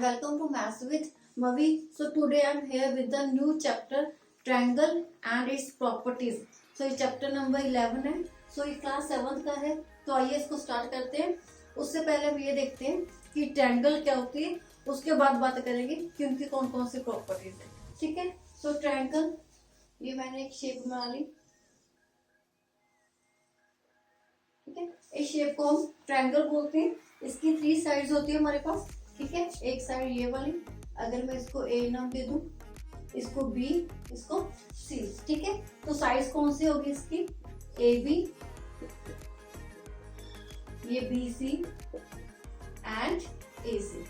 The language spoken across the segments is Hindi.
welcome to Maths with Mavi. So today I am here with the new chapter triangle and its properties. So ये चैप्टर नंबर 11 है. So ये क्लास 7 का है. तो आइए इसको स्टार्ट करते हैं. उससे पहले हम ये देखते हैं कि ट्रायंगल क्या होती है. उसके बाद बात करेंगे कि उनकी कौन कौन सी प्रॉपर्टीज है. ठीक है. सो ट्रायंगल, ये मैंने एक शेप बना ली. ठीक है. इस शेप को हम ट्रायंगल बोलते हैं. इसकी 3 साइड्स होती है हमारे पास. ठीक है. एक साइड ये वाली, अगर मैं इसको ए नाम दे दूं, इसको बी, इसको सी. ठीक है. तो साइड्स कौन सी होगी इसकी? ए बी, ये b c and a c.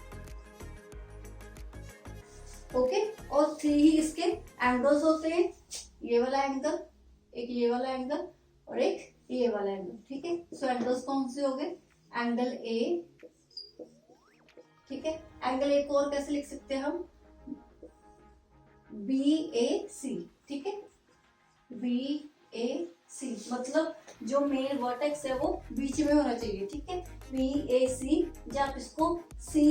Okay. और 3 ही इसके एंगल्स होते हैं. ये वाला एंगल, एक ये वाला एंगल और एक ये वाला एंगल. ठीक है. सो एंगल्स कौन से हो गए? Angle A. ठीक है. एंगल ए को और कैसे लिख सकते हैं हम? बी ए सी. ठीक है. बी ए सी मतलब जो मेन वर्टेक्स है वो बीच में होना चाहिए. ठीक है. बी ए सी, या आप इसको सी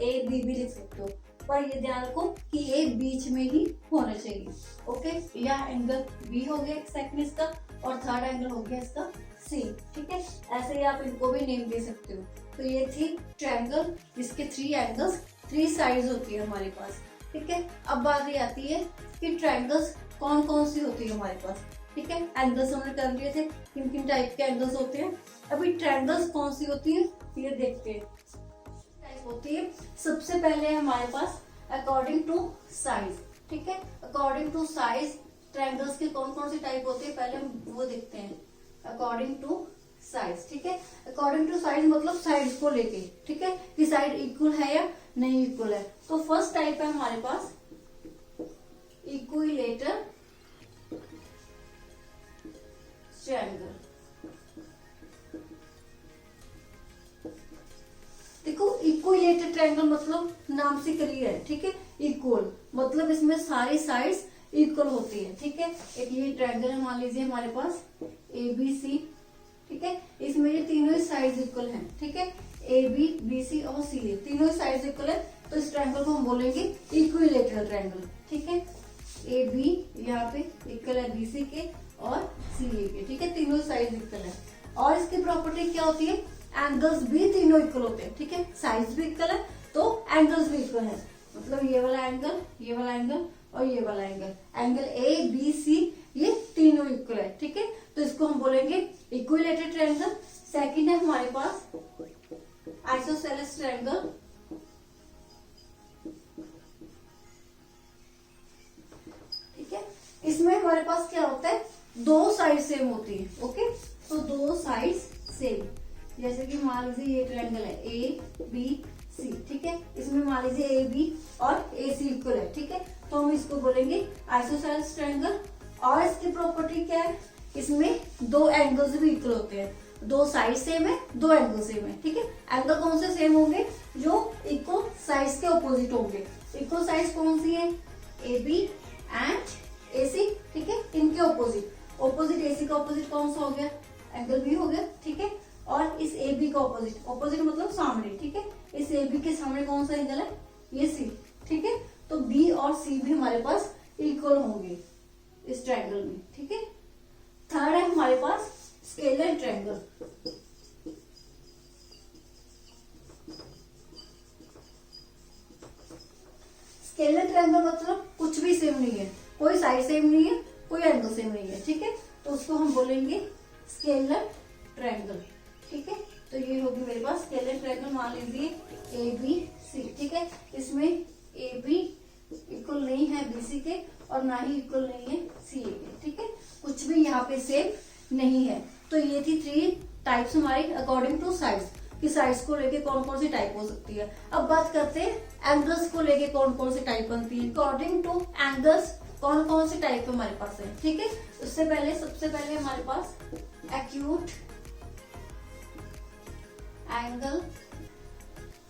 ए बी भी लिख सकते हो, पर ये ध्यान रखो कि ये बीच में ही होना चाहिए. ओके. यह एंगल बी हो गया एक सेकंड इसका, और थर्ड एंगल हो गया इसका सी. ठीक है. ऐसे ही आप इनको भी नेम दे सकते हो. तो ये थी ट्रायंगल जिसके 3 एंगल्स, 3 साइड्स होती है हमारे पास. ठीक है. अब बात ये आती है कि ट्रायंगल्स कौन कौन सी होती है हमारे पास. ठीक है. एंगल्स हमने कर लिए थे, किन किन टाइप के एंगल्स होते हैं. अभी ट्रायंगल्स कौन सी होती है ये देखते हैं. टाइप होती है. सबसे पहले हमारे पास अकॉर्डिंग टू साइज. ठीक है. अकॉर्डिंग टू साइज ट्रायंगल्स के कौन कौन सी टाइप होती है पहले हम वो देखते हैं. According to size. ठीक है. अकॉर्डिंग टू साइज मतलब साइड को लेके. ठीक है. कि साइड इक्वल है या नहीं इक्वल है. तो फर्स्ट टाइप है हमारे पास इक्विलेटर ट्रायंगल. देखो, इक्विलेटर ट्रायंगल मतलब नाम से क्लियर है. ठीक है. इक्वल मतलब इसमें सारी साइड्स इक्वल होती है. ठीक है. एक ये ट्रायंगल मान लीजिए हमारे पास ए बी सी. ठीक है. इसमें ये तीनों ही साइड्स इक्वल हैं. ठीक है. ए बी, बी सी और सी ए तीनों ही साइड्स इक्वल है. तो इस ट्रायंगल को हम बोलेंगे इक्विलेटरल ट्रायंगल. ठीक है. ए बी यहाँ पे इक्वल है बी सी के और सी ए के. ठीक है. तीनों साइड इक्वल है. और इसकी प्रॉपर्टी क्या होती है? एंगल्स भी तीनों इक्वल होते हैं. ठीक है. साइज भी इक्वल है तो एंगल्स भी इक्वल है. मतलब ये वाला एंगल, ये वाला एंगल और ये वाला angle, angle a b c ये तीनों इक्वल है. ठीक है. तो इसको हम बोलेंगे इक्विलेटरल ट्रायंगल. सेकंड है हमारे पास आइसोसेलेस ट्रायंगल. ठीक है. इसमें हमारे पास क्या होता है? 2 साइड सेम होती है. ओके. तो 2 साइड सेम. जैसे कि मान लीजिए ये ट्रायंगल है ए बी सी. ठीक है. इसमें मान लीजिए ए बी और ए सी इक्वल है. ठीक है. तो हम इसको बोलेंगे आइसोसेलेस ट्रायंगल. और इसकी प्रॉपर्टी क्या है? इसमें 2 एंगल्स भी इक्वल होते हैं. 2 साइड सेम है, 2 एंगल सेम है. ठीक है. एंगल कौन से सेम होंगे? जो इक्वल साइड्स के ऑपोजिट होंगे. इक्वल साइड्स कौन सी है? ए बी एंड ए सी. ठीक है. इनके ऑपोजिट. ऑपोजिट ए सी का ऑपोजिट कौन सा हो गया? एंगल बी हो गया. ठीक है. और इस ए बी का ऑपोजिट, ऑपोजिट मतलब सामने. ठीक है. इस ए बी के सामने कौन सा एंगल है? ये सी. ठीक है. तो बी और सी भी हमारे पास इक्वल होंगे इस ट्रायंगल में. ठीक है. थर्ड है हमारे पास स्केलर ट्रायंगल. स्केलर ट्रायंगल मतलब कुछ भी सेम नहीं है. कोई साइड सेम नहीं है, कोई एंगल सेम नहीं है. ठीक है. तो उसको हम बोलेंगे स्केलर ट्रायंगल. ठीक है. तो ये होगी मेरे पास स्केलर ट्रायंगल. मान लीजिए ए बी सी. ठीक है. इसमें ए बी इक्वल नहीं है बी सी के और ना ही इक्वल नहीं है सी ए के. ठीक है. कुछ भी यहाँ पे सेम नहीं है. तो ये थी 3 टाइप्स हमारी अकॉर्डिंग टू साइज. कि साइज को लेके कौन कौन सी टाइप हो सकती है. अब बात करते हैं एंगल्स को लेके कौन कौन सी टाइप बनती है. अकॉर्डिंग टू एंगल्स कौन कौन सी टाइप हमारे पास है. ठीक है. उससे पहले सबसे पहले हमारे पास एक्यूट एंगल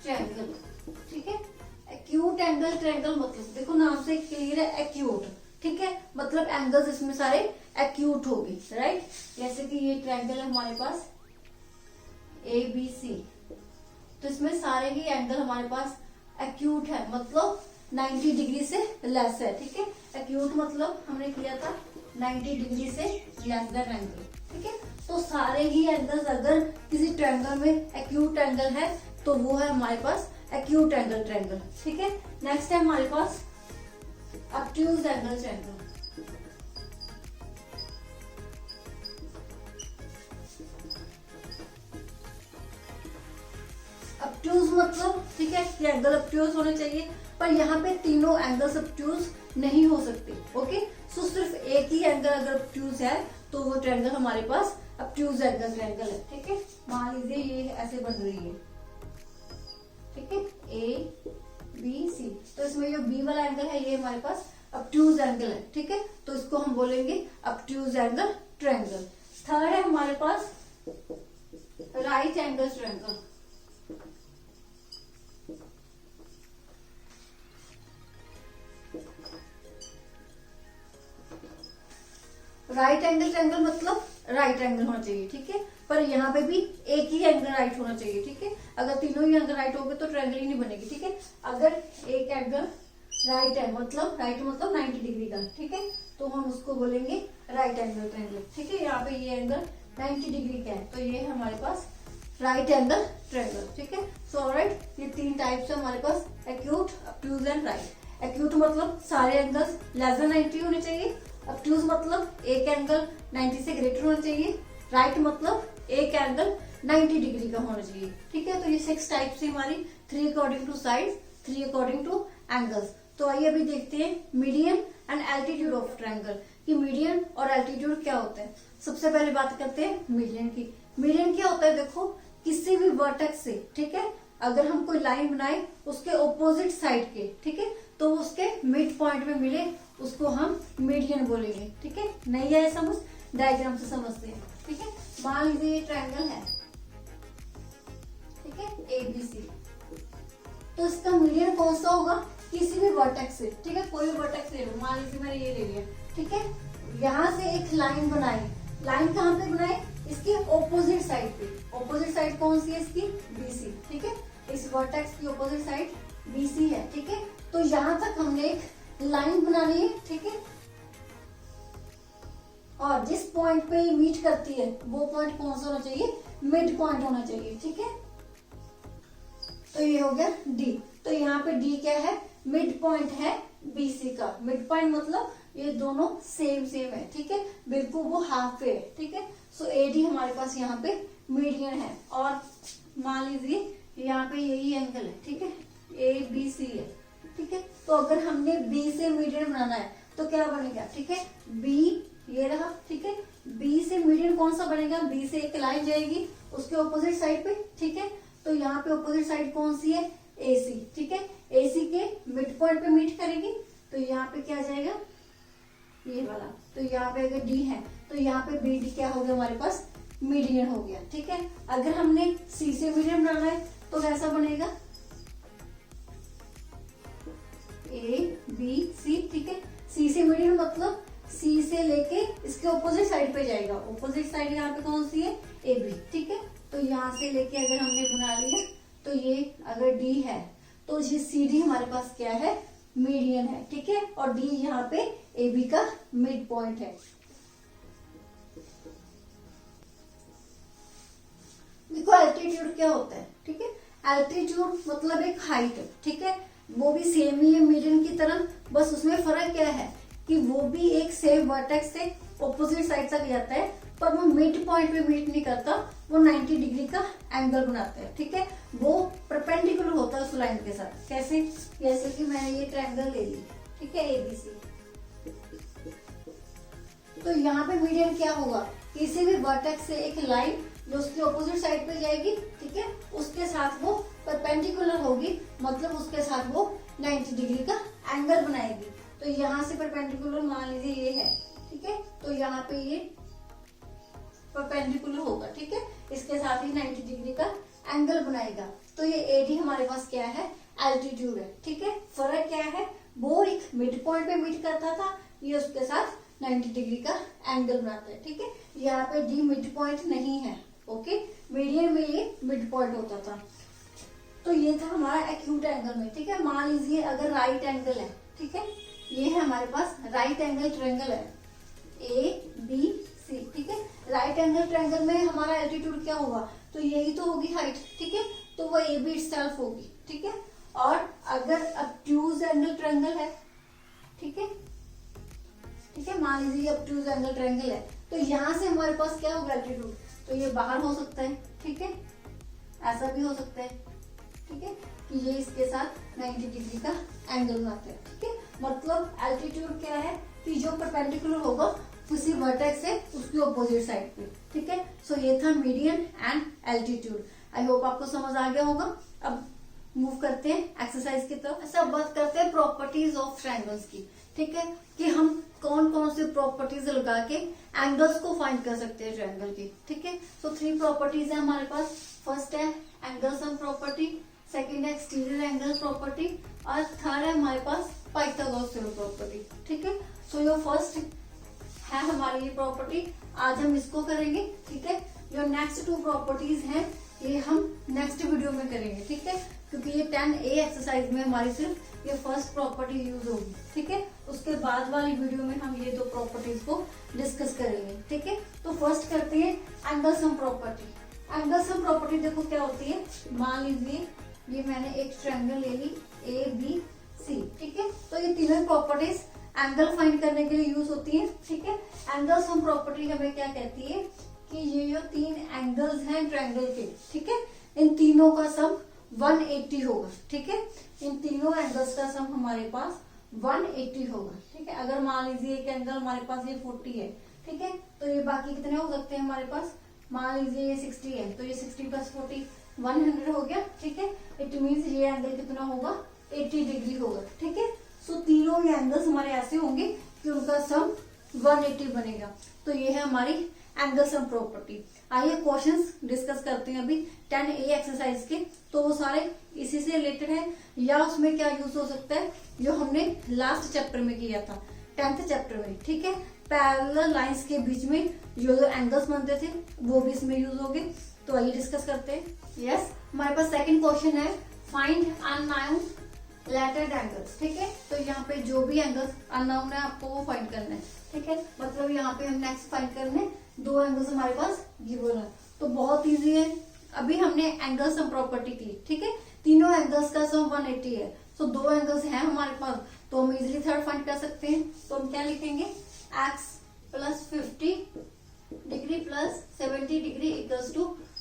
ट्रायंगल. ठीक है. एक्यूट एंगल ट्रायंगल मतलब देखो नाम से क्लियर है एक्यूट. ठीक है. मतलब एंगल्स इसमें सारे एक्यूट होगी. राइट. जैसे कि ये ट्रायंगल है हमारे पास ए बी सी. तो इसमें सारे ही एंगल हमारे पास एक्यूट है, मतलब 90 डिग्री से लेस है, ठीक है। एक्यूट मतलब हमने किया था 90 डिग्री से लेस देन एंगल, ठीक है। तो सारे ही एंगल्स अगर किसी ट्रायंगल में एक्यूट एंगल है तो वो है हमारे पास एक्यूट एंगल ट्रायंगल, ठीक है। नेक्स्ट है हमारे पास ऑब्ट्यूज एंगल ट्रायंगल। ऑब्ट्यूज मतलब, ठीक है, ये एंगल ऑब्ट्यूज होने चाहिए, पर यहाँ पे तीनों एंगल्स ऑब्ट्यूज नहीं हो सकते, ओके। सो सिर्फ एक ही एंगल अगर ऑब्ट्यूज है तो वो ट्रायंगल हमारे पास ऑब्ट्यूज एंगल ट्रायंगल है, ठीक है। मान लीजिए ये ऐसे बन रही है, ठीक है, ए बी सी, तो इसमें जो बी वाला एंगल है ये हमारे पास ऑब्ट्यूज एंगल है, ठीक है। तो इसको हम बोलेंगे ऑब्ट्यूज एंगल ट्रायंगल। थर्ड है हमारे पास right angle triangle. Right angle triangle मतलब राइट एंगल होना चाहिए, ठीक है, पर यहाँ पे भी एक ही एंगल राइट होना चाहिए, ठीक है। अगर तीनों ही एंगल राइट हो गए तो ट्रायंगल ही नहीं बनेगी, ठीक है। अगर एक एंगल राइट है मतलब 90 डिग्री का, ठीक है, तो हम उसको बोलेंगे राइट एंगल ट्रायंगल, ठीक है। यहाँ पे ये एंगल 90 डिग्री का है तो ये हमारे पास राइट एंगल ट्रायंगल, ठीक है। सो ऑलराइट, ये तीन टाइप्स है हमारे पास, acute, obtuse and right. Acute मतलब सारे एंगल्स लेस देन 90 होने चाहिए, ऑब्ट्यूज मतलब एक एंगल 90 से ग्रेटर होना चाहिए, राइट मतलब एक एंगल 90 डिग्री का होना चाहिए, ठीक है। तो ये 6 टाइप्स है हमारी, 3 according to side, 3 according to angles. तो आइए अभी देखते हैं median and altitude of triangle, कि मीडियन और एल्टीट्यूड क्या होता है। सबसे पहले बात करते हैं मीडियन की। मीडियन क्या होता है, देखो किसी भी वर्टेक्स से, ठीक है, अगर हम कोई लाइन बनाए उसके ऑपोजिट साइड के, ठीक है, तो उसके मिड पॉइंट में मिले उसको हम मीडियन बोलेंगे, ठीक है। नहीं है समझ, डायग्राम से समझते हैं, ठीक है। मान लीजिए ये ट्रायंगल है, ठीक है, ABC, तो इसका मीडियन कौन सा होगा, किसी भी वर्टेक्स से, ठीक है, कोई भी वर्टेक्स ले लो, मान लीजिए मैंने ये ले लिया, ठीक है। यहाँ से एक लाइन बनाई, लाइन कहाँ पे बनाई, इसके ऑपोजिट साइड पे। ऑपोजिट साइड कौन सी है इसकी, BC, ठीक है। इस वर्टेक्स की ऑपोजिट साइड BC है, ठीक है। तो यहाँ तक हमने एक लाइन बनानी है, ठीक है, और जिस पॉइंट पे मीट करती है वो पॉइंट कौन सा होना चाहिए, मिड पॉइंट होना चाहिए, ठीक है। तो ये हो गया D। तो यहाँ पे D क्या है, मिड पॉइंट है BC का। मिड पॉइंट मतलब ये दोनों सेम है, ठीक है, बिल्कुल वो हाफ पे है, ठीक है। सो AD हमारे पास यहाँ पे मीडियन है, और मान लीजिए यहाँ पे यही एंगल है, ठीक है, ABC है, ठीक है। तो अगर हमने B से मीडियन बनाना है तो क्या बनेगा, ठीक है, B ये रहा, ठीक है। B से मीडियन कौन सा बनेगा, B से एक लाइन जाएगी उसके ऑपोजिट साइड पे, ठीक है। तो यहाँ पे ऑपोजिट साइड कौन सी है, AC, ठीक है। AC के मिड पॉइंट पे मीट करेगी, तो यहाँ पे क्या जाएगा, ये वाला। तो यहाँ पे अगर D है तो यहाँ पे BD क्या हो गया, हमारे पास मीडियन हो गया, ठीक है। अगर हमने C से मीडियन बनाना है तो कैसा बनेगा, ABC, ठीक है। C से मीडियन मतलब C से लेके इसके ऑपोजिट साइड पे जाएगा। ऑपोजिट साइड यहाँ पे कौन सी है, AB, ठीक है। तो यहाँ से लेके अगर हमने बना लिया तो ये अगर D है तो ये CD हमारे पास क्या है, मीडियन है, ठीक है। और D यहाँ पे AB का मिड पॉइंट है। देखो एल्टीट्यूड क्या होता है, ठीक है। एल्टीट्यूड मतलब एक हाइट, ठीक है, वो भी सेम ही है मीडियन की तरह, बस उसमें फर्क क्या है कि वो भी एक सेम वर्टेक्स से ऑपोजिट साइड तक जाता है, पर वो मिड पॉइंट पे मीट नहीं करता, वो 90 डिग्री का एंगल बनाता है, ठीक है। वो परपेंडिकुलर होता है उस लाइन के साथ। कैसे, जैसे कि मैंने ये ट्रायंगल ले ली, ठीक है, ABC, तो यहाँ पे मीडियन क्या होगा, किसी भी वर्टेक्स से एक लाइन जो उसकी ऑपोजिट साइड पे जाएगी, ठीक है, उसके साथ वो परपेंडिकुलर होगी, मतलब उसके साथ वो 90 डिग्री का एंगल बनाएगी। तो यहाँ से परपेंडिकुलर मान लीजिए ये है, ठीक है, तो यहाँ पे ये परपेंडिकुलर होगा, ठीक है, इसके साथ ही 90 डिग्री का एंगल बनाएगा। तो ये AD हमारे पास क्या है, एल्टीट्यूड है, ठीक है। फर्क क्या है, वो एक मिड पॉइंट पे मीट करता था, ये उसके साथ 90 डिग्री का एंगल बनाता है, ठीक है। यहाँ पे D मिड पॉइंट नहीं है, ओके, मीडियन में ये मिड पॉइंट होता था। तो ये था हमारा एक्यूट एंगल में, ठीक है। मान लीजिए अगर राइट एंगल है, ठीक है, ये है हमारे पास राइट एंगल ट्रायंगल है ABC, ठीक है। राइट एंगल ट्रायंगल में हमारा एल्टीट्यूड क्या होगा, तो यही तो होगी हाइट, ठीक है, तो वो AB इटसेल्फ होगी, ठीक है। और अगर ऑब्ट्यूज एंगल ट्रायंगल है, ठीक है, ठीक है, मान लीजिए ऑब्ट्यूज एंगल ट्रायंगल है, तो यहाँ से हमारे पास क्या होगा एल्टीट्यूड, तो ये बाहर हो सकता है, ठीक है, ऐसा भी हो सकता है, ठीक है, कि ये इसके साथ 90 डिग्री का एंगल बनाते हैं, ठीक है। मतलब एल्टीट्यूड क्या है कि जो परपेंडिकुलर होगा किसी वर्टेक्स से उसकी ऑपोजिट साइड पे, ठीक है। सो ये था median and altitude. I hope आपको समझ आ गया होगा। अब मूव करते हैं एक्सरसाइज की तरफ। ऐसा बात करते हैं प्रॉपर्टीज ऑफ ट्रायंगल्स की, ठीक है, कि हम कौन कौन से प्रॉपर्टीज लगा के एंगल्स को फाइंड कर सकते हैं ट्रायंगल की, ठीक है। सो 3 प्रॉपर्टीज है हमारे पास। फर्स्ट है एंगल सम प्रॉपर्टी, सेकंड है एक्सटीरियर एंगल प्रॉपर्टी, और थर्ड है हमारे पास पाइथागोरस थ्योरम प्रॉपर्टी, ठीक है। सो ये फर्स्ट है हमारी ये प्रॉपर्टी, आज हम इसको करेंगे, ठीक है। जो नेक्स्ट 2 प्रॉपर्टीज हैं ये हम नेक्स्ट वीडियो में करेंगे, ठीक है, क्योंकि ये 10A एक्सरसाइज में हमारी सिर्फ ये फर्स्ट प्रॉपर्टी यूज होगी, ठीक है। उसके बाद वाली वीडियो में हम ये 2 प्रॉपर्टीज को डिस्कस करेंगे, ठीक है। तो फर्स्ट करते हैं angle sum property. Angle sum property देखो क्या होती है। मान लीजिए ये मैंने एक ट्रायंगल ले ली ABC, ठीक है, तो ये तीनों प्रॉपर्टीज एंगल फाइंड करने के लिए यूज होती है, ठीक है। एंगल सम प्रॉपर्टी हमें क्या कहती है कि ये जो 3 एंगल्स हैं ट्रायंगल के, ठीक है, इन तीनों का सम 180 होगा, ठीक है। इन तीनों एंगल्स का सम हमारे पास 180 होगा, ठीक है। अगर मान लीजिए एक एंगल हमारे पास ये 40 है, ठीक है, तो ये बाकी कितने हो सकते हैं हमारे पास, मान लीजिए ये 60 है, तो ये 60 + 40 100 हो गया, ठीक है। इट मीन्स ये एंगल कितना होगा 80 डिग्री होगा, ठीक है। सो तीनों एंगल्स हमारे ऐसे होंगे कि उनका सम 180 बनेगा। तो ये है हमारी एंगल सम प्रॉपर्टी। आइए क्वेश्चंस डिस्कस करते हैं अभी 10A एक्सरसाइज के। तो वो सारे इसी से रिलेटेड है, या उसमें क्या यूज हो सकता है जो हमने लास्ट चैप्टर में किया था 10th चैप्टर में, ठीक है। पैरेलल लाइंस के बीच में जो एंगल्स बनते थे वो भी इसमें यूज होंगे। तो आइए डिस्कस करते हैं। यस, हमारे पास सेकंड क्वेश्चन है फाइंड अननोन लेटर्ड एंगल्स, ठीक है। तो यहाँ पे जो भी एंगल्स अननोन है आपको वो फाइंड करना है, ठीक है। मतलब यहाँ पे हम नेक्स्ट फाइंड करने 2 एंगल्स हमारे पास गिवन है, तो बहुत इजी है। अभी हमने एंगल सम प्रॉपर्टी की, ठीक है, तीनों एंगल्स का सम 180 है। सो 2 एंगल्स हैं हमारे पास, तो हम इजिली थर्ड फाइंड कर सकते हैं। तो हम क्या लिखेंगे, x + 50 डिग्री + 70 डिग्री =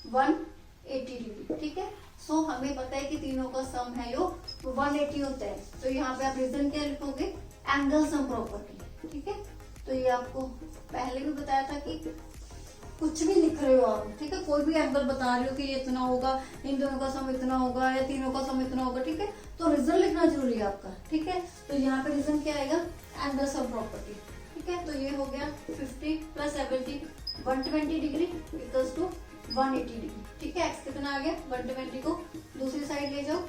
180 डिग्री, ठीक है। सो हमें पता है कि तीनों का सम है जो 180 होता है। तो यहाँ पे आप रीजन क्या लिखोगे, एंगल सम प्रॉपर्टी, ठीक है। तो ये आपको पहले भी बताया था कि कुछ भी लिख रहे हो आप, ठीक है, कोई भी एंगल बता रहे हो कि ये इतना होगा, इन दोनों का सम इतना होगा, या तीनों का सम इतना होगा, ठीक है, तो रीजन लिखना जरूरी है आपका, ठीक है। तो यहाँ पे रीजन क्या आएगा, एंगल सम प्रॉपर्टी, ठीक है। तो ये हो गया 50 + 70 120 डिग्री = 180 डिग्री, ठीक है। एक्स कितना आ गया 120 को दूसरी साइड ले जाओ,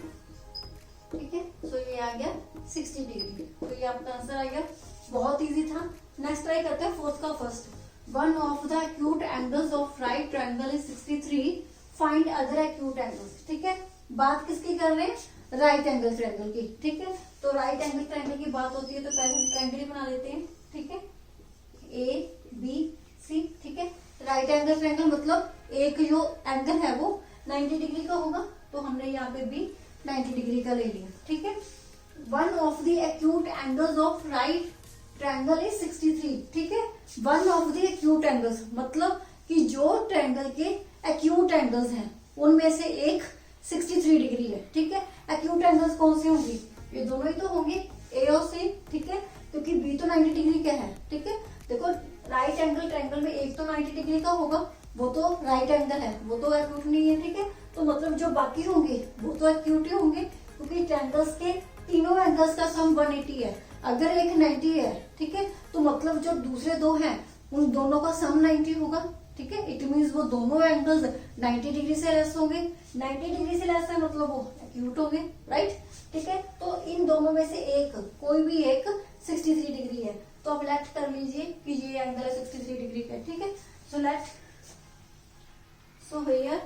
ठीक है। सो ये आ गया 60 डिग्री। तो ये आपका आंसर आ गया, बहुत इजी था। नेक्स्ट ट्राई करते हैं फोर्थ का first. One of the acute angles of right triangle is 63, find other acute angles, ठीक है। बात किसकी कर रहे हैं, राइट एंगल ट्रायंगल की, ठीक है। तो राइट एंगल ट्रायंगल की बात होती है तो पहले हम ट्रायंगल ही बना लेते हैं, ठीक है, ABC, ठीक है। राइट एंगल ट्रायंगल मतलब एक जो एंगल है वो 90 डिग्री का होगा, तो हमने यहाँ पे भी 90 डिग्री का ले लिया, ठीक है। One of the acute angles of right triangle is 63, ठीक है। One of the acute angles मतलब कि जो ट्रायंगल के एक्यूट एंगल्स हैं उनमें से एक 63 डिग्री है, ठीक है। एक्यूट एंगल्स कौन से होंगे, ये दोनों ही तो होंगे, ए और सी, ठीक है, क्योंकि बी तो 90 डिग्री का है, ठीक है। देखो राइट एंगल ट्रायंगल में एक तो 90 डिग्री का होगा, वो तो राइट एंगल है, वो तो एक्यूट नहीं है, ठीक है। तो मतलब जो बाकी होंगे वो तो एक्यूट ही होंगे, क्योंकि ट्रायंगल्स के तीनों एंगल्स का सम 180 है। अगर एक 90 है, ठीक है, तो मतलब जो दूसरे 2 हैं उन दोनों का सम 90 होगा, ठीक है। इट मीन्स वो दोनों एंगल्स 90 डिग्री से लेस होंगे। 90 डिग्री से लेस है मतलब वो एक्यूट होंगे, राइट, ठीक है। तो इन दोनों में से एक, कोई भी एक 63 डिग्री है, तो आप लेट कर लीजिए कि ये एंगल है 63 डिग्री का, ठीक है। So let, so here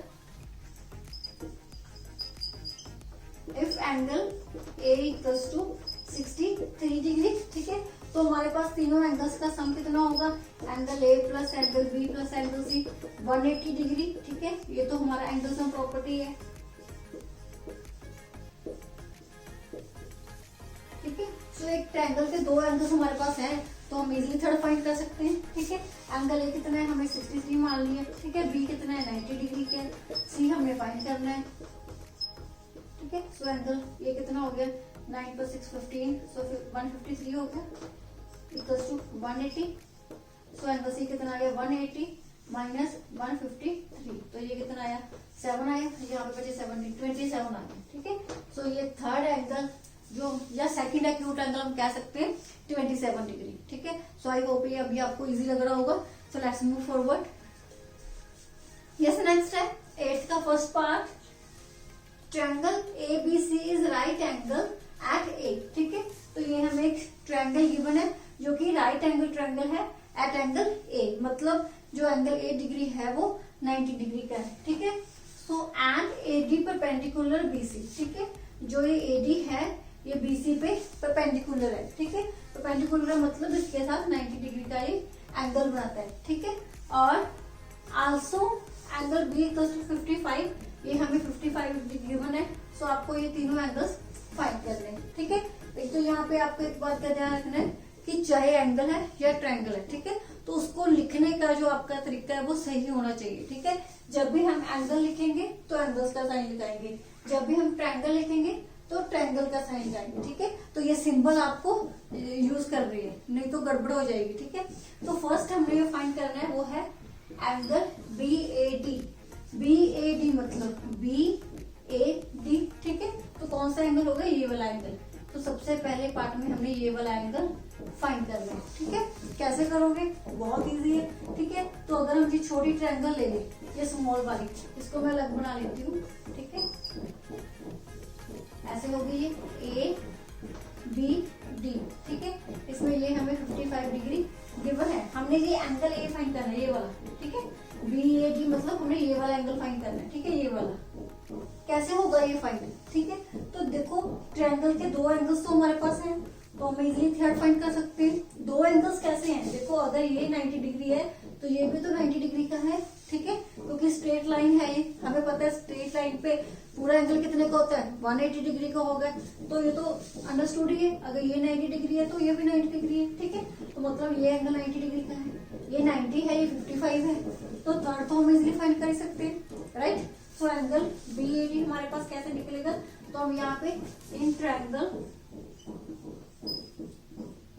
if angle a equals to 63 degree, ठीक है। तो हमारे पास तीनों एंगल्स का सम कितना होगा, angle a plus angle b plus angle c 180 degree, ठीक है। ये तो हमारा एंगल सम प्रॉपर्टी है, ठीक है। तो एक ट्रायंगल के दो एंगल्स हमारे पास हैं, तो हम इजीली थर्ड फाइंड कर सकते हैं, ठीक है। एंगल ए कितना है, हमें 63 मान लिया, ठीक है। बी कितना है, 90 डिग्री के, सी हमने फाइंड करना है, ठीक है। सो एंगल ये कितना हो गया, 9 + 6 15, सो 153 हो गया equals to 180। So angle c कितना आ गया, 180 माइनस 153, तो ये कितना आया, 7 आया, यहाँ पे बचे 27 आ गया, ठीक है। सो ये थर्ड एंगल जो या सेकंड एक्यूट एंगल हम कह सकते हैं 27 डिग्री, ठीक है। सो आई होप ये अभी आपको इजी लग रहा होगा। So let's move forward. Yes, next है 8th का first part, triangle ABC is right angle at A, ठीक है। तो ये हमें एक ट्रायंगल गिवन है जो कि राइट एंगल ट्रायंगल है एट एंगल ए, मतलब जो एंगल ए डिग्री है वो 90 डिग्री का है, ठीक है। So and AD perpendicular BC, ठीक है। जो ये AD है ये BC पे परपेंडिकुलर है, ठीक है। परपेंडिकुलर मतलब इसके साथ 90 डिग्री का ये एंगल बनाता है, ठीक है। और also angle B equals to 55, ये हमें 55 डिग्री गिवन है। सो आपको ये तीनों एंगल्स फाइंड करने हैं, ठीक है। एक तो यहाँ पे आपको एक बात का ध्यान रखना है कि चाहे एंगल है या ट्रायंगल है, ठीक है, तो उसको लिखने का जो आपका तरीका है वो सही होना चाहिए, ठीक है। जब भी हम एंगल लिखेंगे तो एंगल्स का साइन लगाएंगे, जब भी हम ट्रायंगल लिखेंगे तो ट्रायंगल का साइन लगाएंगे, ठीक है। तो ये सिंबल आपको यूज कर रही है, नहीं तो गड़बड़ हो जाएगी, ठीक है। तो फर्स्ट हमने ये फाइंड करना है वो है एंगल BAD मतलब BAD, ठीक है। तो कौन सा एंगल होगा, ये वाला एंगल। तो सबसे पहले पार्ट में हमने ये वाला एंगल फाइंड करना है, ठीक है। कैसे करोगे, बहुत इजी है, ठीक है। तो अगर हम ये छोटी ट्रायंगल ले लें, ये स्मॉल वाली, इसको मैं अलग बना लेती हूँ, ठीक है। ऐसे होगी ये ABD, ठीक है। इसमें ये हमें 55 डिग्री गिवन है, हमने ये एंगल ए फाइंड करना है, ये वाला, ठीक है। BAD मतलब हमने ये वाला एंगल फाइंड करना है, ठीक है। ये वाला कैसे होगा ये फाइंड, ठीक है। तो देखो ट्रायंगल के दो एंगल्स तो हमारे पास हैं, तो हम इजीली थर्ड फाइंड कर सकते हैं। दो एंगल्स कैसे हैं, देखो अगर ये 90 डिग्री है तो ये भी तो 90 डिग्री का है, ठीक है, क्योंकि स्ट्रेट लाइन है ये, हमें पता है स्ट्रेट लाइन पे पूरा एंगल कितने का होता है, 180 डिग्री का होगा। तो ये तो अंडरस्टूड ही है, अगर ये 90 डिग्री है तो ये भी 90 डिग्री है, ठीक है। तो मतलब ये एंगल 90 डिग्री का है, ये 90 है, ये 55 है, तो थर्ड तो हम इजीली फाइंड कर सकते हैं, राइट। सो एंगल BAD हमारे पास कैसे निकलेगा, तो हम यहाँ पे इन ट्रायंगल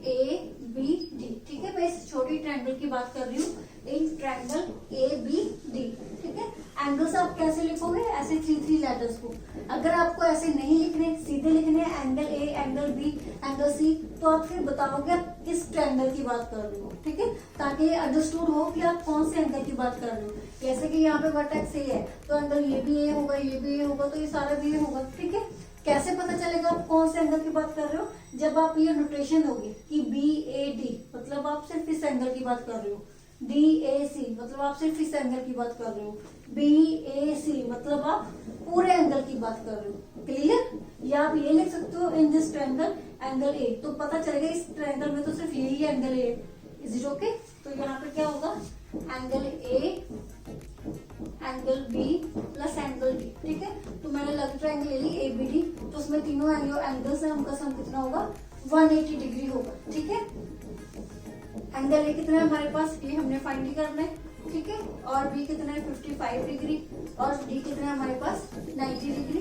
ABD, ठीक है। मैं इस छोटी ट्रायंगल की बात कर रही हूँ, इन ट्रायंगल ABD, ठीक है। एंगल्स आप कैसे लिखोगे, ऐसे 3 लेटर्स को। अगर आपको ऐसे नहीं लिखने, सीधे लिखने angle A, angle B, angle C, तो आप फिर बताओगे आप किस ट्रायंगल की बात कर रहे हो, ठीक है, ताकि अंडरस्टूड हो कि आप कौन से एंगल की बात कर रहे हो। जैसे कि यहाँ पे वर्टेक्स A है, तो एंगल ये भी A होगा, ये भी A होगा, तो ये सारा भी A होगा, ठीक है। कैसे पता चलेगा आप कौन से एंगल की बात कर रहे हो, जब आप ये नोटेशन दोगे कि BAD मतलब आप सिर्फ इस एंगल की बात कर रहे हो, DAC मतलब आप सिर्फ इस एंगल की बात कर रहे हो, BAC मतलब आप पूरे एंगल की बात कर रहे हो, क्लियर। या आप ये लिख सकते हो in this triangle angle A, तो पता चलेगा इस ट्रायंगल में तो सिर्फ यही angle A, is it okay. तो यहाँ पे क्या होगा, angle A angle B plus angle D, ठीक है। तो मैंने अलग ट्रायंगल ले ली ABD, तो उसमें तीनों एंगल्स हैं, उनका सम कितना होगा, 180 डिग्री होगा, ठीक है। एंगल A कितना है हमारे पास, ये हमने फाइंड करना है, ठीक है। और B कितना है 55 डिग्री, और D कितना है हमारे पास 90 डिग्री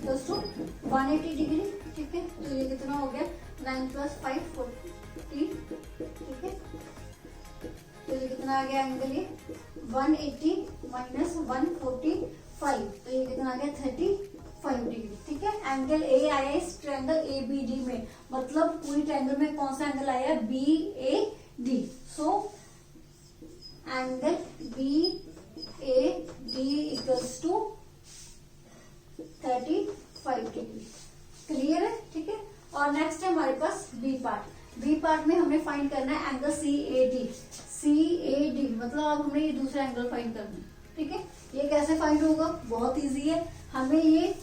प्लस टू 180 डिग्री, ठीक है। तो ये कितना हो गया 9 + 5 40, ठीक है। तो ये कितना आ गया एंगल ये 180 माइनस 145, तो ये कितना आ गया 35 डिग्री, ठीक है। एंगल A आया इस ट्रायंगल ABD में, मतलब पूरी ट्रायंगल में कौन सा एंगल आया, BAD। So angle BAD equals to 35 degree, clear है, ठीक है। और नेक्स्ट है हमारे पास B पार्ट में हमने फाइंड करना है एंगल CAD मतलब अब हमने ये दूसरा एंगल फाइंड करना है, ठीक है। ये कैसे फाइंड होगा, बहुत इजी है, हमें ये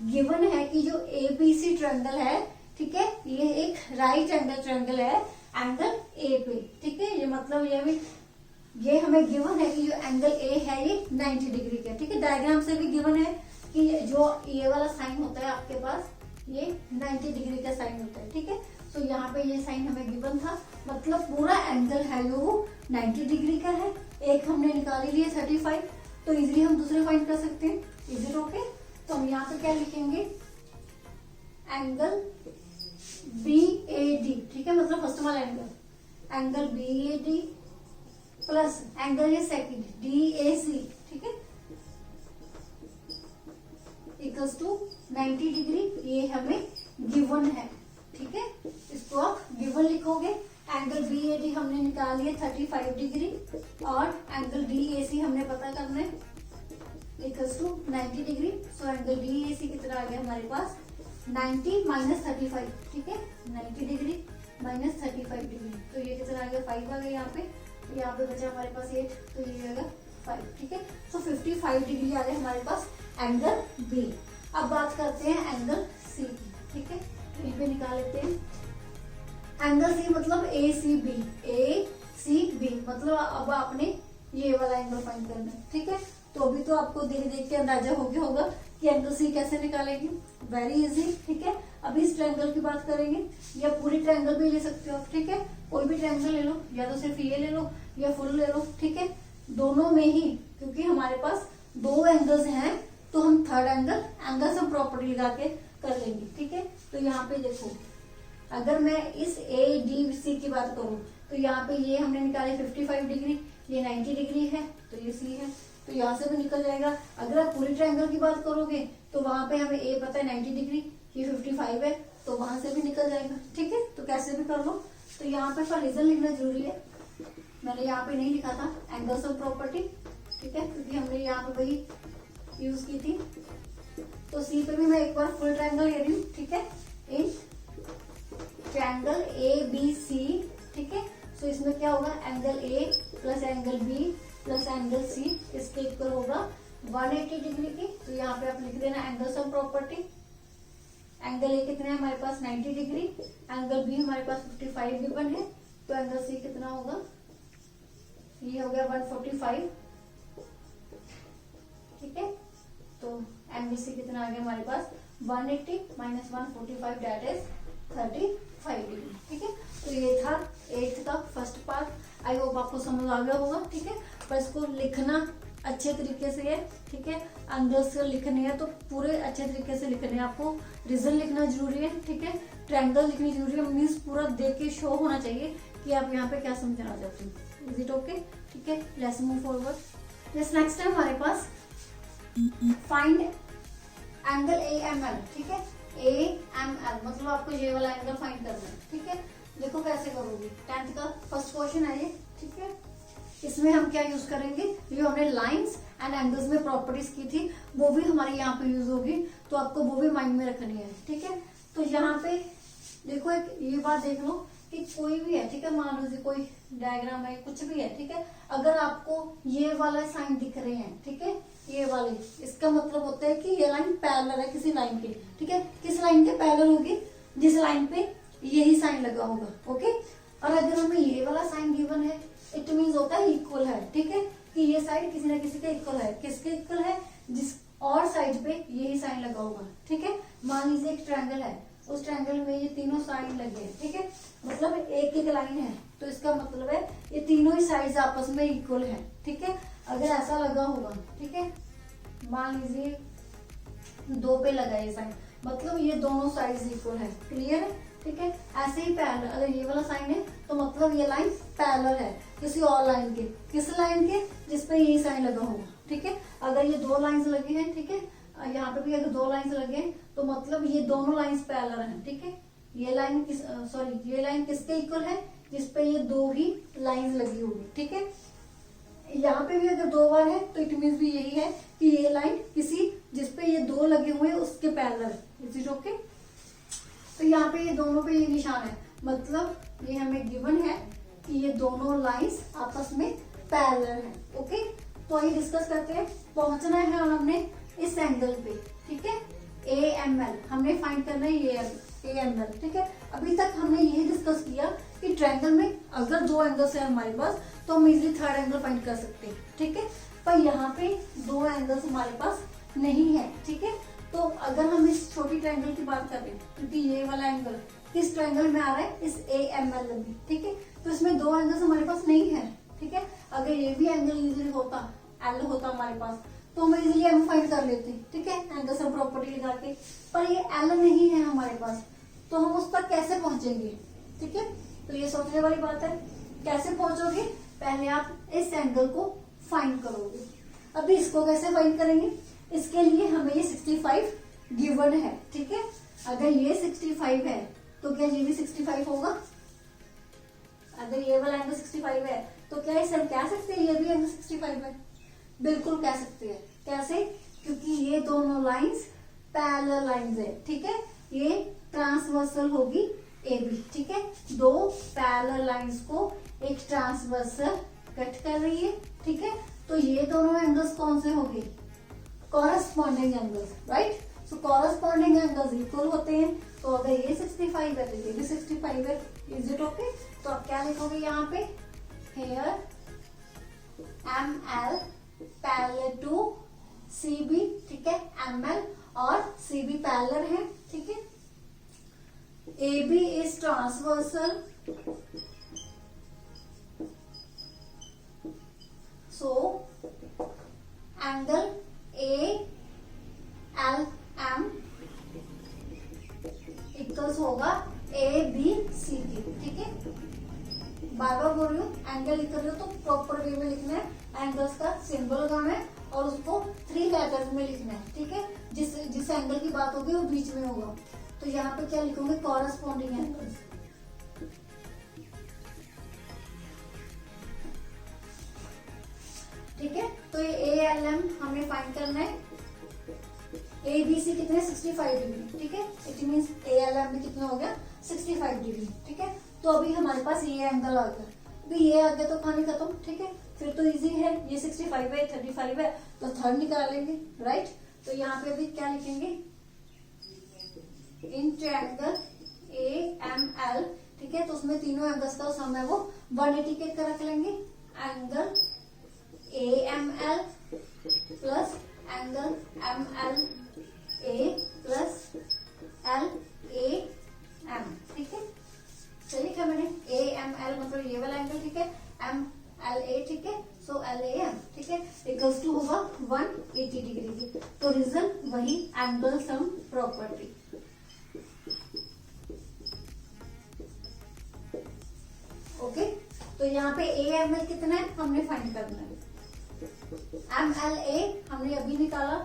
गिवन है कि जो एबीसी ट्रायंगल है, ठीक है, ये एक राइट एंगल ट्रायंगल है एंगल ए पे, ठीक है। ये मतलब ये हमें गिवन है कि जो एंगल ए है ये 90 डिग्री का, ठीक है। डायग्राम से भी गिवन है कि जो ये वाला साइन होता है आपके पास, ये 90 डिग्री का साइन होता है, ठीक है। तो यहाँ पे ये साइन हमें गिवन था, मतलब पूरा एंगल है जो वो 90 डिग्री का है। एक हमने निकाल लिया 35, तो इजीली हम दूसरे फाइंड कर सकते हैं। Is it okay? तो हम यहाँ पे क्या लिखेंगे, एंगल BAD, ठीक है, मतलब फर्स्ट वाला एंगल BAD प्लस एंगल ये सेकंड DAC, ठीक है, इक्वल्स टू 90 डिग्री। ये हमें गिवन है, ठीक है। इसको आप गिवन लिखोगे। एंगल BAD हमने निकाल लिया 35 डिग्री और एंगल DAC हमने पता करना है, equals to 90 degree. So angle DAC कितना आ गया हमारे पास, 90 माइनस 35, ठीक है, 90 डिग्री माइनस 35 डिग्री, तो ये कितना आ गया, 5 आ गया यहाँ पे बचा हमारे पास 8, तो ये आएगा 5, ठीक है। सो 55 डिग्री आ गया हमारे पास एंगल B। अब बात करते हैं एंगल C की, ठीक है, यहीं पे निकाल लेते हैं। एंगल C मतलब ACB, मतलब अब आपने ये वाला एंगल फाइंड करना है, ठीक है। तो अभी तो आपको देख के अंदाजा हो गया होगा कि एंगल C कैसे निकालेंगे, वेरी इजी, ठीक है। अभी इस ट्रायंगल की बात करेंगे, या पूरी ट्रायंगल भी ले सकते हो, ठीक है, कोई भी ट्रायंगल ले लो, या तो सिर्फ ये ले लो या फुल ले लो, ठीक है, दोनों में ही, क्योंकि हमारे पास दो एंगल्स हैं तो हम थर्ड एंगल सम प्रॉपर्टी लगा के कर लेंगे, ठीक है। तो यहाँ पे देखो, अगर मैं इस ADC की बात करूं तो यहाँ पे ये हमने निकाले 55 डिग्री, ये 90 डिग्री है, तो ये C है, तो यहाँ से भी निकल जाएगा। अगर आप पूरी ट्रायंगल की बात करोगे तो वहां पे हमें A पता है 90 डिग्री, ये 55 है, तो वहां से भी निकल जाएगा, ठीक है। तो कैसे भी कर लो। तो यहाँ पे रीजन लिखना जरूरी है, मैंने यहाँ पे नहीं लिखा था एंगल सम प्रॉपर्टी, ठीक है, क्योंकि हमने यहाँ पे वही यूज की थी। तो C पे भी मैं एक बार फुल ट्रायंगल ले रही हूँ, ठीक है, इन ट्रायंगल ABC, ठीक है। सो इसमें क्या होगा, angle A plus angle B plus angle C इसके इक्वल होगा 180 डिग्री की। तो यहाँ पे आप लिख देना angle sum property. Angle A कितना है हमारे पास 90 डिग्री, एंगल B हमारे पास 55 गिवन है, तो एंगल C कितना होगा, ये हो गया 145, ठीक है। तो एंगल C कितना आ गया हमारे पास 180 माइनस 145 दैट इज 35 डिग्री, ठीक है। तो ये था 8th का फर्स्ट पार्ट। आई होप आपको समझ आ गया होगा, ठीक है। पर इसको लिखना अच्छे तरीके से है, ठीक है, एंगल्स लिखने हैं तो पूरे अच्छे तरीके से लिखने हैं आपको। रीजन लिखना जरूरी है, ठीक है, ट्रायंगल लिखनी जरूरी है, मीन्स पूरा देख के शो होना चाहिए कि आप यहाँ पे क्या समझना चाहते हो। Is it okay? ठीक है, let's move forward. Yes, next है हमारे पास फाइंड एंगल AML, ठीक है, AML मतलब आपको ये वाला एंगल फाइंड करना है, ठीक है। देखो कैसे करोगे, 10th का फर्स्ट क्वेश्चन है ये, ठीक है। इसमें हम क्या यूज करेंगे, जो हमने लाइंस एंड एंगल्स में प्रॉपर्टीज की थी वो भी हमारे यहाँ पे यूज होगी, तो आपको वो भी माइंड में रखनी है, ठीक है। तो यहाँ पे देखो, एक ये बात देख लो कि कोई भी है, ठीक है, मान लीजिए कोई डायग्राम है, कुछ भी है, ठीक है, अगर आपको ये वाला साइन दिख रहे हैं, ठीक है, ये वाले, इसका मतलब होता है कि ये लाइन पैरेलल है किसी लाइन के, ठीक है। किस लाइन के पैरेलल होगी, जिस लाइन पे यही साइन लगा होगा, ओके। और अगर हमें ये वाला साइन गिवन है, इट मीन्स होता है इक्वल है, ठीक है, कि ये साइड किसी ना किसी के इक्वल है। किसके इक्वल है, जिस और साइड पे यही साइन लगा होगा, ठीक है। मान लीजिए एक ट्रायंगल है, उस ट्रायंगल में ये तीनों साइन लगे हैं, ठीक है, मतलब एक एक लाइन है, तो इसका मतलब है ये तीनों ही साइड्स आपस में इक्वल है, ठीक है। अगर ऐसा लगा होगा, ठीक है, मान लीजिए 2 पे लगा ये साइन, मतलब ये दोनों साइड्स इक्वल है, क्लियर है, ठीक है। ऐसे ही पैरेलल, अगर ये वाला साइन है तो मतलब ये लाइन पैरेलल है किसी और लाइन के, किस लाइन के, जिसपे यही साइन लगा होगा, ठीक है। अगर ये 2 लाइंस लगी हैं, ठीक है, यहाँ पे भी अगर 2 लाइंस लगे हैं तो मतलब ये दोनों लाइंस पैरेलल हैं, ठीक है। ये लाइन ये लाइन किसके इक्वल है, जिसपे ये 2 ही लाइंस लगी होगी, ठीक है। यहाँ पे भी अगर 2 बार है तो इट मीन्स भी यही है कि ये लाइन किसी जिसपे ये 2 लगे हुए हैं उसके पैरेलल है, इज इट ओके। तो यहाँ पे ये दोनों पे ये निशान है, मतलब ये हमें गिवन है कि ये दोनों लाइंस आपस में पैरेलल है, ओके। तो ये डिस्कस करते हैं, पहुंचना है हमने इस एंगल पे, ठीक है, AML हमने फाइंड करना है ये AML, ठीक है। अभी तक हमने ये डिस्कस किया कि ट्रायंगल में अगर दो एंगल्स है हमारे पास तो हम इजीली थर्ड एंगल फाइंड कर सकते हैं, ठीक है। पर यहाँ पे दो एंगल्स हमारे पास नहीं है, ठीक है। तो अगर हम इस छोटी ट्रायंगल की बात करें, क्योंकि ये वाला एंगल किस ट्रायंगल में आ रहा है, इस AML में, ठीक है। तो इसमें दो एंगल्स हमारे पास नहीं है, ठीक है। अगर ये भी एंगल इजीली होता, L होता हमारे पास, तो हम इजीली हम फाइंड कर लेते, ठीक है, एंगल से प्रॉपर्टी लगा के। पर ये L नहीं है हमारे पास, तो हम उस तक कैसे पहुंचेंगे, ठीक है। तो ये सोचने वाली बात है, कैसे पहुंचोगे, पहले आप इस एंगल को फाइंड करोगे। अभी इसको कैसे फाइंड करेंगे, इसके लिए हमें ये 65 गिवन है, ठीक है। अगर ये 65 है तो क्या ये भी 65 होगा। अगर ये वाला एंगल 65 है तो क्या इसे हम कह सकते हैं ये भी एंगल 65 है, बिल्कुल कह सकते हैं। कैसे, क्योंकि ये दोनों लाइंस पैरेलल लाइंस है, ठीक है। ये ट्रांसवर्सल होगी AB, ठीक है। दो पैरेलल लाइंस को एक ट्रांसवर्सल कट कर रही है, ठीक है। तो ये दोनों एंगल्स कौन से होंगे, कॉरस्पॉन्डिंग एंगल्स, राइट। सो कॉरस्पॉन्डिंग एंगल्स इक्वल होते हैं। तो अगर ये 65 है तो ये भी 65 है, इज इट ओके। तो आप क्या लिखोगे यहाँ पे, here ML parallel to CB, ठीक है। ML और CB पैरेलल है, ठीक है। AB is transversal, so angle ALM equals होगा ABC की, ठीक है। बार बार बोल रही हूँ, एंगल लिख रही हो तो प्रॉपर वे में लिखना है, एंगल्स का सिंबल लगाना है और उसको 3 लेटर्स में लिखना है, ठीक है। जिस एंगल की बात होगी वो बीच में होगा। तो यहाँ पे क्या लिखोगे, कॉरस्पॉन्डिंग एंगल्स, ठीक है। तो ये ALM हमें फाइंड करना है। ABC कितने, 65 डिग्री, ठीक है। इट मीन्स ALM भी कितना हो गया, 65 डिग्री, ठीक है। तो अभी हमारे पास ये एंगल आ गया, अभी ये आ गया तो कहानी खत्म, ठीक है। फिर तो इजी है, ये 65 है, 35 है, तो थर्ड निकालेंगे, राइट। तो यहाँ पे अभी क्या लिखेंगे, इन ट्रायंगल AML, ठीक है। तो उसमें तीनों एंगल्स का सम है वो 180 के रख लेंगे। Angle AML plus angle MLA plus LAM, ठीक है। चलिए क्या मैंने AML मतलब ये वाला एंगल, ठीक है, MLA, ठीक है। सो LAM, ठीक है, इक्वल्स टू होगा 180 डिग्री की। तो रिजल्ट वही एंगल सम प्रॉपर्टी। ओके, तो यहाँ पे AML कितना है हमने फाइंड करना है। MLA हमने अभी निकाला,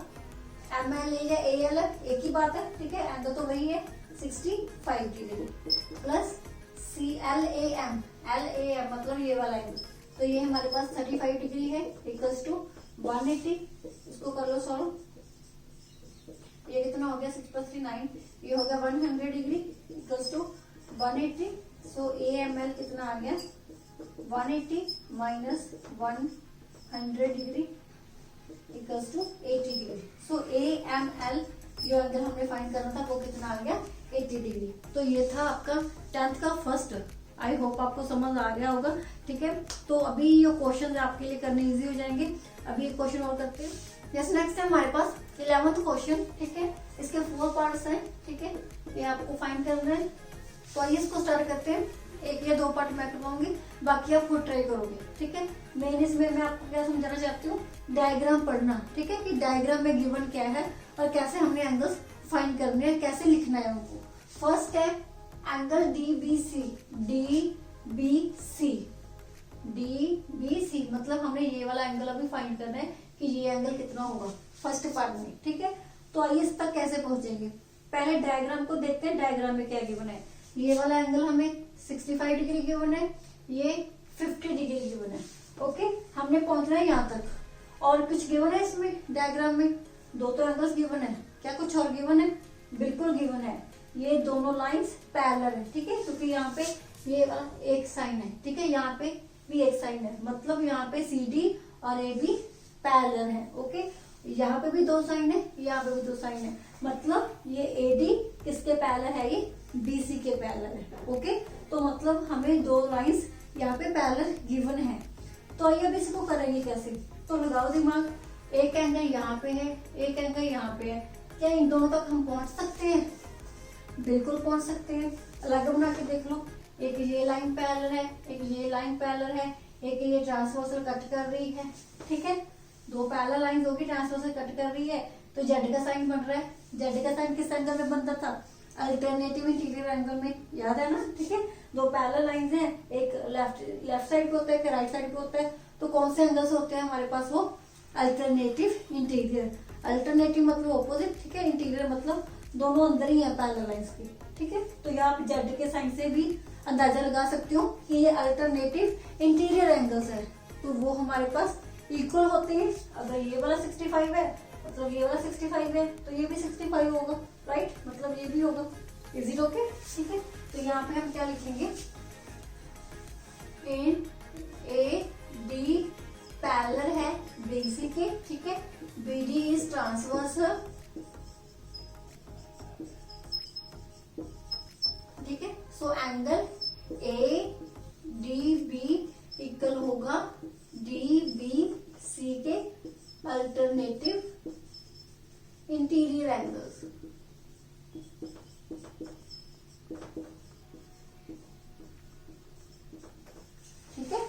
MLA या AL एक ही बात है, ठीक है। एंगल तो वही है 65 डिग्री प्लस LAM मतलब ये वाला एंगल, तो ये हमारे पास 35 डिग्री है, इक्वल्स टू 180। इसको कर लो सॉल्व, ये कितना हो गया, 6 + 3 9, ये हो गया 100 degree equals to 180। So AML कितना आ गया, 180 minus 100 degree equals to 80 degree. So AML जो एंगल हमने फाइंड करना था वो कितना आ गया, 80 डिग्री। तो ये था आपका 10th का फर्स्ट। आई होप आपको समझ आ गया होगा, ठीक है। तो अभी ये क्वेश्चन आपके लिए करने इजी हो जाएंगे। अभी एक क्वेश्चन और करते हैं। जैसे नेक्स्ट है हमारे पास 11th क्वेश्चन, ठीक है। इसके 4 पार्ट्स हैं, ठीक है, ये आपको फाइंड करना है। तो आइए इसको स्टार्ट करते हैं। एक या 2 पार्ट मैं करवाऊंगी, बाकी आप खुद ट्राई करोगे, ठीक है। मेन इसमें मैं आपको क्या समझाना चाहती हूँ, डायग्राम पढ़ना, ठीक है, कि डायग्राम में गिवन क्या है और कैसे हमने एंगल्स फाइंड करने हैं, कैसे लिखना है उनको। फर्स्ट है एंगल DBC मतलब हमने ये वाला एंगल अभी फाइंड करना है कि ये एंगल कितना होगा फर्स्ट पार्ट में, ठीक है। तो आइए इस तक कैसे पहुंचेंगे, पहले डायग्राम को देखते हैं। डायग्राम में क्या गिवन है, ये वाला एंगल हमें 65 डिग्री गिवन है, ये 50 डिग्री गिवन है, ओके। हमने पहुंचना है यहाँ तक। और कुछ गिवन है इसमें डायग्राम में, 2 तो एंगल्स गिवन है, क्या कुछ और गिवन है, बिल्कुल गिवन है। ये दोनों लाइंस पैरेलल है, ठीक है, क्योंकि यहाँ पे ये वाला एक साइन है, ठीक है, यहाँ पे भी एक साइन है, मतलब यहाँ पे CD और AB पैरेलल है, ओके। यहाँ पे भी 2 साइन है, यहाँ पे भी 2 साइन है, मतलब ये AD किसके पैरेलल है, ये BC के पैरेलल है। ओके, तो मतलब हमें 2 लाइंस यहाँ पे पैरेलल गिवन है। तो आइए अब इसको करेंगे कैसे, तो लगाओ दिमाग। एक एंगल यहाँ पे है, एक एंगल यहाँ पे है, क्या इन दोनों तक हम पहुंच सकते हैं? बिल्कुल पहुंच सकते हैं। अलग बना के देख लो, एक ये लाइन पैरेलल है, एक ये लाइन पैरेलल है, एक ये ट्रांसवर्सल कट कर रही है, ठीक है। 2 पैरेलल लाइन होगी, ट्रांसवर्सल कट कर रही है, तो जेड का साइन बन रहा है। जेड का साइन किस एंगल में बनता था? अल्टरनेटिव इंटीरियर एंगल में, याद है ना, ठीक है। 2 पैरेलल लाइंस हैं, एक लेफ्ट साइड पे होता है, एक राइट साइड पे होता है, तो कौन से एंगल्स होते हैं हमारे पास? वो अल्टरनेटिव इंटीरियर। अल्टरनेटिव मतलब ऑपोजिट, ठीक है, इंटीरियर मतलब दोनों अंदर ही है पैरेलल लाइंस की, ठीक है। तो यहाँ आप जेड के साइन से भी अंदाजा लगा सकते हो कि ये अल्टरनेटिव इंटीरियर एंगल्स है, तो वो हमारे पास इक्वल होते हैं। अगर ये वाला 65 है, मतलब ये वाला 65 है, तो ये भी 65 होगा, राइट, मतलब ये भी होगा। Is it okay? ठीक है, तो यहाँ पे हम क्या लिखेंगे? इन AD पैरेलल है BC के, ठीक है। BD इज ट्रांसवर्सल, ठीक है। सो एंगल ADB इक्वल होगा DBC के अल्टरनेटिव इंटीरियर एंगल्स। ठीक है,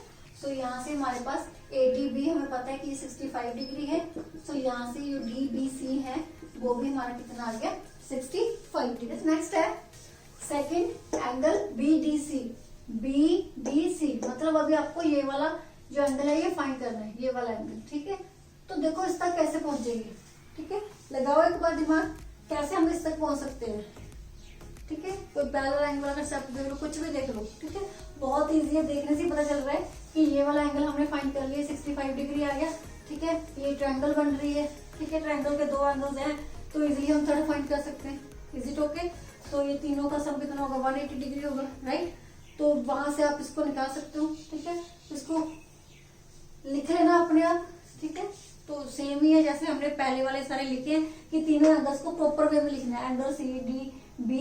सो यहाँ से हमारे पास ADB हमें पता है कि 65 डिग्री है, सो यहाँ से जो DBC है वो भी हमारा कितना आ गया? 65 डिग्री। नेक्स्ट है सेकंड एंगल BDC। BDC मतलब अभी आपको ये वाला जो एंगल है ये फाइंड करना है, ये वाला एंगल, ठीक है। तो देखो इस तक कैसे पहुंचेंगे, ठीक है, लगाओ एक बार दिमाग, कैसे हम इस तक पहुंच सकते हैं, ठीक है। कोई पैरेलल एंगल अगर सेट देख लो, कुछ भी देख लो, ठीक है, बहुत इजी है, देखने से पता चल रहा है कि ये वाला एंगल हमने फाइंड कर लिया, 65 डिग्री आ गया, ठीक है। ये ट्रायंगल बन रही है, ठीक है, ट्रायंगल के 2 एंगल्स हैं, तो इजीली हम थर्ड फाइंड कर सकते हैं। Is it okay? तो ये तीनों का सम कितना होगा? 180 डिग्री होगा, राइट। तो वहां से आप इसको निकाल सकते हो, ठीक है। इसको लिख लेना अपने आप, ठीक है। तो सेम ही है जैसे हमने पहले वाले सारे लिखे हैं कि तीनों एंगल्स को प्रॉपर वे में लिखना है। Angle CDB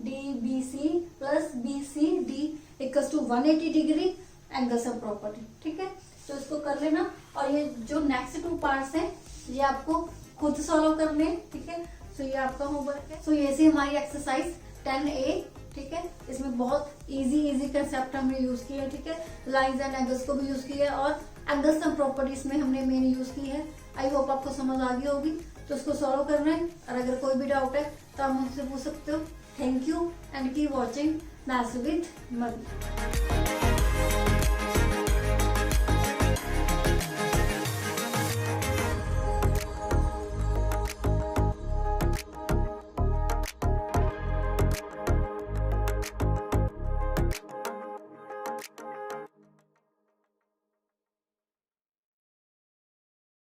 DBC plus BCD equals to 180 degree, angle सब प्रॉपर, ठीक है। तो इसको कर लेना, और ये जो नेक्स्ट 2 पार्ट्स हैं ये आपको खुद सॉल्व करने, ठीक है। सो ये आपका होमवर्क है। सो ये सी हमारी एक्सरसाइज 10A, ठीक है। इसमें बहुत इजी कंसेप्ट हमने यूज किया है, ठीक है। लाइंस एंड एंगल्स को भी यूज किया है, और एंगल्स एंड प्रॉपर्टीज में हमने मेन यूज की है। आई होप आपको समझ आ गई होगी। तो इसको सॉल्व करना है, और अगर कोई भी डाउट है तो आप मुझसे पूछ सकते हो। Thank you and keep watching maths with Madhu.